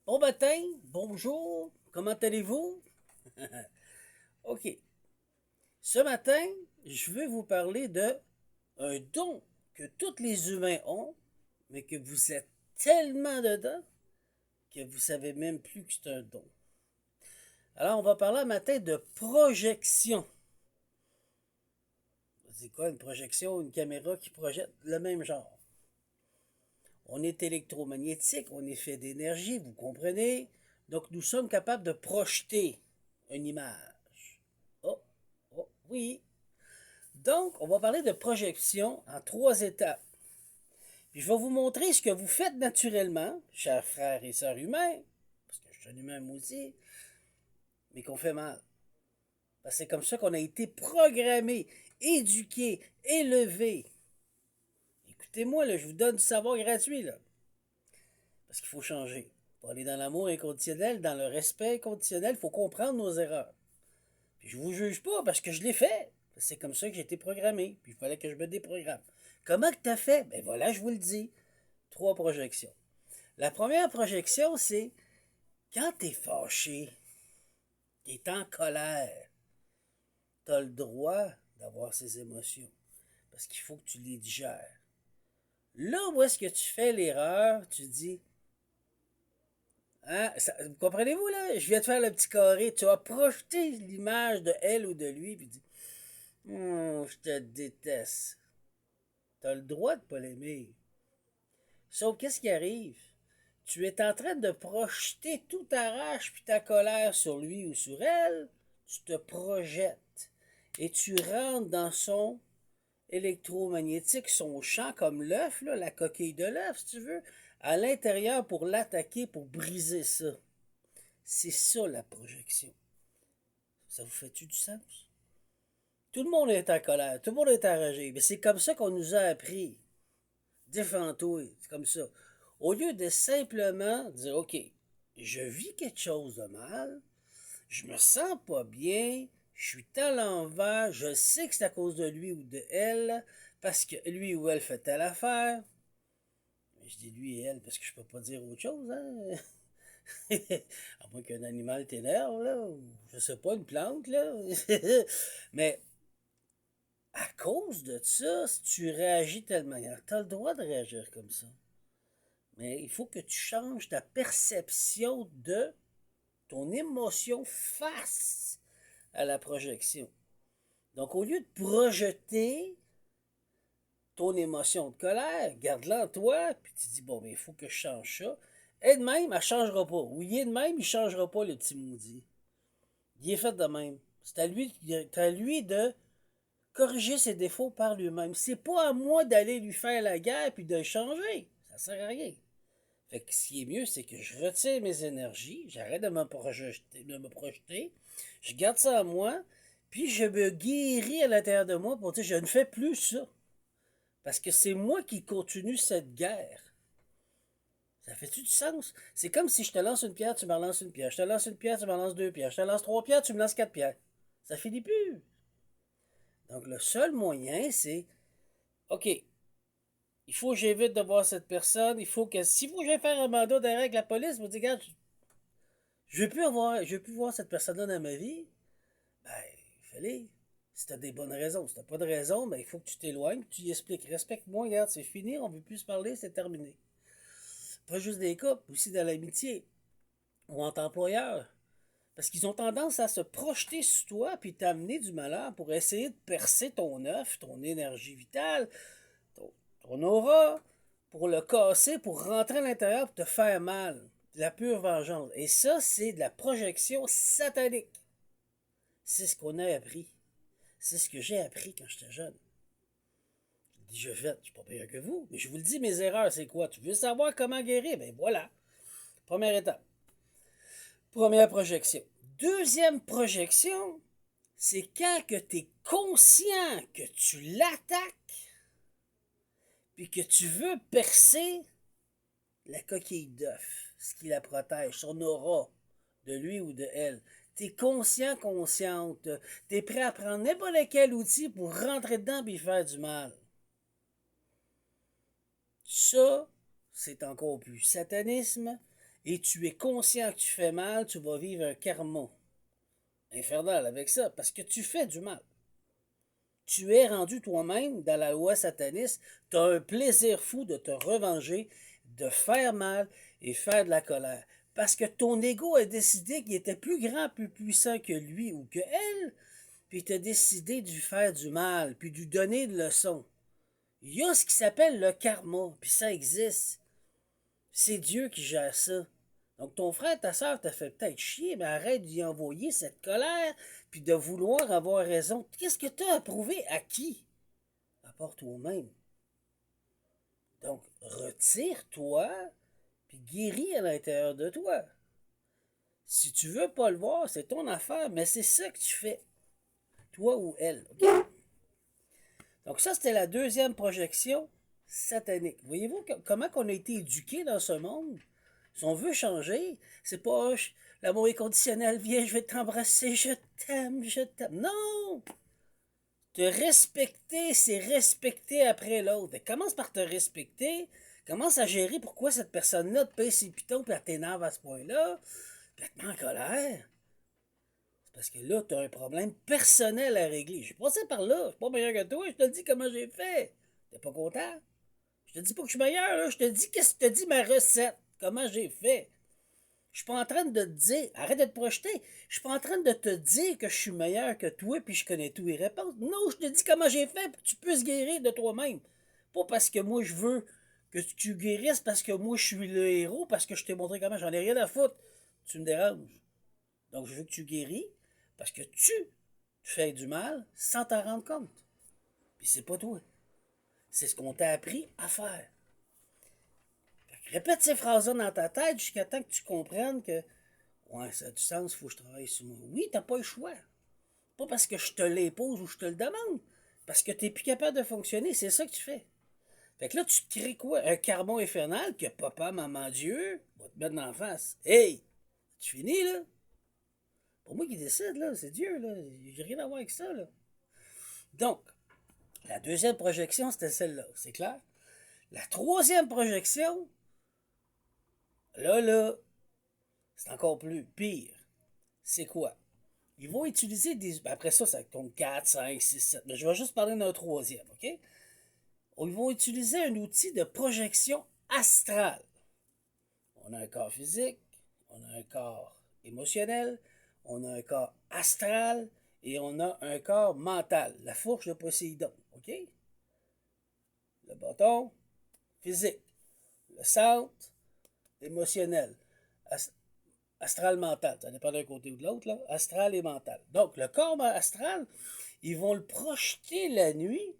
Bon matin, bonjour, comment allez-vous? OK. Ce matin, je veux vous parler de un don que tous les humains ont, mais que vous êtes tellement dedans que vous savez même plus que c'est un don. Alors, on va parler un matin de projection. C'est quoi une projection? Une caméra qui projette le même genre. On est électromagnétique, on est fait d'énergie, vous comprenez? Donc, nous sommes capables de projeter une image. Oh, oh, oui. Donc, on va parler de projection en 3 étapes. Puis je vais vous montrer ce que vous faites naturellement, chers frères et sœurs humains, parce que je suis un humain moi aussi, mais qu'on fait mal. Parce que c'est comme ça qu'on a été programmé, éduqué, élevé. Écoutez-moi, là, je vous donne du savoir gratuit, là. Parce qu'il faut changer. Pour aller dans l'amour inconditionnel, dans le respect inconditionnel, il faut comprendre nos erreurs. Puis je vous juge pas parce que je l'ai fait. C'est comme ça que j'ai été programmé. Puis il fallait que je me déprogramme. Comment que t'as fait? Ben voilà, je vous le dis. 3 projections. La première projection, c'est quand t'es fâché, t'es en colère, t'as le droit d'avoir ces émotions. Parce qu'il faut que tu les digères. Là où est-ce que tu fais l'erreur, tu dis, hein, vous comprenez-vous là? Je viens de faire le petit carré. Tu as projeté l'image de elle ou de lui, puis tu dis, je te déteste. Tu as le droit de pas l'aimer. Sauf qu'est-ce qui arrive? Tu es en train de projeter tout ta rage puis ta colère sur lui ou sur elle. Tu te projettes et tu rentres dans son électromagnétique, son champ comme l'œuf, la coquille de l'œuf, si tu veux, à l'intérieur pour l'attaquer, pour briser ça. C'est ça la projection. Ça vous fait-tu du sens? Tout le monde est en colère, tout le monde est enragé, mais c'est comme ça qu'on nous a appris. Défends-toi, c'est comme ça. Au lieu de simplement dire, OK, je vis quelque chose de mal, je me sens pas bien, je suis à l'envers, je sais que c'est à cause de lui ou de elle, parce que lui ou elle fait telle affaire. Je dis lui et elle parce que je peux pas dire autre chose, hein? À moins qu'un animal t'énerve, là, ou je sais pas, une plante, là. Mais à cause de ça, si tu réagis de telle manière, tu as le droit de réagir comme ça. Mais il faut que tu changes ta perception de ton émotion face à la projection. Donc, au lieu de projeter ton émotion de colère, garde-la en toi, puis tu dis, bon, mais il faut que je change ça. Et de même, elle ne changera pas. Ou il est de même, il ne changera pas, le petit maudit. Il est fait de même. C'est à lui de corriger ses défauts par lui-même. C'est pas à moi d'aller lui faire la guerre puis de le changer. Ça sert à rien. Fait que ce qui est mieux, c'est que je retire mes énergies, j'arrête de me projeter, je garde ça à moi, puis je me guéris à l'intérieur de moi pour dire je ne fais plus ça. Parce que c'est moi qui continue cette guerre. Ça fait-tu du sens? C'est comme si je te lance une pierre, tu me relances une pierre. Je te lance une pierre, tu me relances 2 pierres. Je te lance 3 pierres, tu me lances 4 pierres. Ça finit plus. Donc le seul moyen, c'est OK, il faut que j'évite de voir cette personne. Il faut que, si vous voulez faire un mandat d'arrêt avec la police, vous dites, regarde, je veux plus voir cette personne-là dans ma vie. Ben, fallait. Si t'as des bonnes raisons. Si t'as pas de raison, ben, il faut que tu t'éloignes, que tu y expliques. Respecte-moi, regarde, c'est fini, on veut plus se parler, c'est terminé. Pas juste des couples, aussi dans l'amitié. Ou entre employeurs. Parce qu'ils ont tendance à se projeter sur toi puis t'amener du malheur pour essayer de percer ton œuf, ton énergie vitale, ton aura, pour le casser, pour rentrer à l'intérieur, pour te faire mal. De la pure vengeance. Et ça, c'est de la projection satanique. C'est ce qu'on a appris. C'est ce que j'ai appris quand j'étais jeune. Je dis, je fais, je suis pas meilleur que vous, mais je vous le dis, mes erreurs, c'est quoi? Tu veux savoir comment guérir? Ben voilà. Première étape. Première projection. Deuxième projection, c'est quand que tu es conscient que tu l'attaques, puis que tu veux percer la coquille d'œuf, ce qui la protège, son aura de lui ou de elle. T'es conscient, consciente. T'es prêt à prendre n'importe quel outil pour rentrer dedans et faire du mal. Ça, c'est encore plus satanisme et tu es conscient que tu fais mal, tu vas vivre un karma infernal avec ça, parce que tu fais du mal. Tu es rendu toi-même dans la loi sataniste, tu as un plaisir fou de te revenger, de faire mal et faire de la colère. Parce que ton ego a décidé qu'il était plus grand, plus puissant que lui ou que elle, puis tu as décidé de lui faire du mal, puis de lui donner de leçons. Il y a ce qui s'appelle le karma, puis ça existe. C'est Dieu qui gère ça. Donc ton frère, ta soeur t'a fait peut-être chier, mais arrête d'y envoyer cette colère, puis de vouloir avoir raison. Qu'est-ce que t'as à prouver à qui? À part toi-même. Donc retire-toi, puis guéris à l'intérieur de toi. Si tu veux pas le voir, c'est ton affaire, mais c'est ça que tu fais. Toi ou elle. Okay? Donc ça, c'était la deuxième projection satanique. Voyez-vous comment on a été éduqué dans ce monde? Si on veut changer, c'est pas l'amour inconditionnel, viens, je vais t'embrasser, je t'aime, je t'aime. Non! Te respecter, c'est respecter après l'autre. Commence par te respecter, commence à gérer pourquoi cette personne-là te paye ses pitons et elle t'énerve à ce point-là, puis elle te met en colère. C'est parce que là, tu as un problème personnel à régler. J'ai passé par là, je suis pas meilleur que toi, je te dis comment j'ai fait. T'es pas content? Je te dis pas que je suis meilleur, là. Je te dis qu'est-ce que je te dis ma recette, comment j'ai fait. Je suis pas en train de te dire, arrête de te projeter, je suis pas en train de te dire que je suis meilleur que toi puis je connais tous les réponses. Non, je te dis comment j'ai fait pour que tu puisses guérir de toi-même. Pas parce que moi je veux que tu guérisses, parce que moi je suis le héros, parce que je t'ai montré comment, j'en ai rien à foutre. Tu me déranges. Donc je veux que tu guéris parce que tu fais du mal sans t'en rendre compte. Puis c'est pas toi. C'est ce qu'on t'a appris à faire. Répète ces phrases-là dans ta tête jusqu'à temps que tu comprennes que ouais, ça a du sens, il faut que je travaille sur moi. Oui, t'as pas le choix. Pas parce que je te l'impose ou je te le demande. Parce que t'es plus capable de fonctionner, c'est ça que tu fais. Fait que là, tu te crées quoi? Un carbone infernal que papa, maman, Dieu va te mettre dans la face. Hey! Tu finis, là? Pour moi qui décide, là, c'est Dieu, là. J'ai rien à voir avec ça, là. Donc, la deuxième projection, c'était celle-là, c'est clair? La troisième projection, là, c'est encore plus pire. C'est quoi? Ils vont utiliser des. Après ça, ça compte 4, 5, 6, 7. Mais je vais juste parler d'un troisième, OK? Ils vont utiliser un outil de projection astrale. On a un corps physique, on a un corps émotionnel, on a un corps astral et on a un corps mental. La fourche de Poséidon, OK? Le bâton, physique. Le centre, émotionnel. Astral mental, ça dépend d'un côté ou de l'autre, là. Astral et mental. Donc, le corps astral, ils vont le projeter la nuit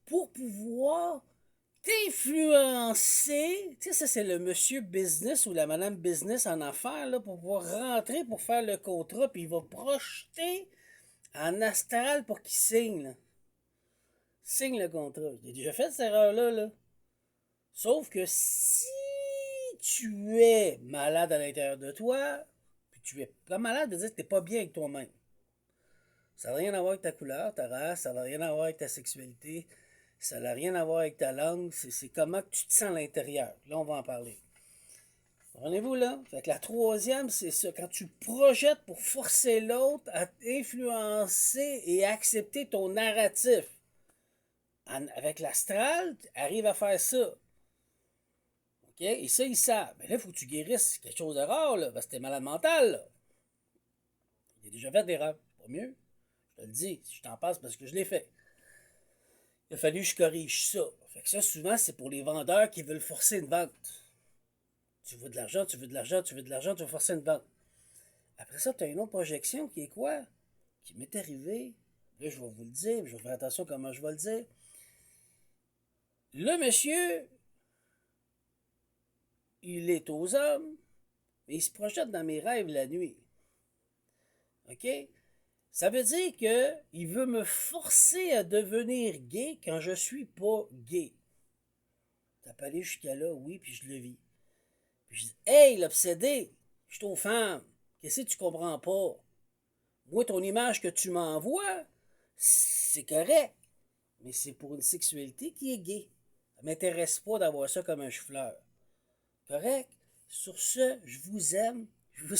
pour pouvoir t'influencer. Tu sais, ça, c'est le monsieur business ou la madame business en affaires, là, pour pouvoir rentrer pour faire le contrat, puis il va projeter en astral pour qu'il signe, là. Signe le contrat. J'ai déjà fait cette erreur-là, là. Sauf que si tu es malade à l'intérieur de toi, puis tu es pas malade, veut dire que tu n'es pas bien avec toi-même. Ça n'a rien à voir avec ta couleur, ta race, ça n'a rien à voir avec ta sexualité, ça n'a rien à voir avec ta langue, c'est comment tu te sens à l'intérieur. Là, on va en parler. Comprenez-vous là? Fait que la troisième, c'est ça. Quand tu projettes pour forcer l'autre à influencer et accepter ton narratif. Avec l'astral, tu arrives à faire ça. OK? Et ça, ils savent. Mais là, il faut que tu guérisses quelque chose de rare, là, parce que t'es malade mental, là. J'ai déjà fait des erreurs. Pas mieux. Je te le dis. Si je t'en passe parce que je l'ai fait. Il a fallu que je corrige ça. Fait que ça, souvent, c'est pour les vendeurs qui veulent forcer une vente. Tu veux de l'argent, tu veux de l'argent, tu veux de l'argent, tu veux forcer une vente. Après ça, tu as une autre projection qui est quoi? Qui m'est arrivée. Là, je vais vous le dire, je vais faire attention à comment je vais le dire. Le monsieur, il est aux hommes, mais il se projette dans mes rêves la nuit. OK? Ça veut dire qu'il veut me forcer à devenir gay quand je suis pas gay. T'as pas allé jusqu'à là, oui, puis je le vis. Puis je dis, hey, l'obsédé, je suis aux femmes. Qu'est-ce que tu comprends pas? Moi, ton image que tu m'envoies, c'est correct. Mais c'est pour une sexualité qui est gay. Ça m'intéresse pas d'avoir ça comme un chou-fleur. Correct? Sur ce, je vous aime. Je vous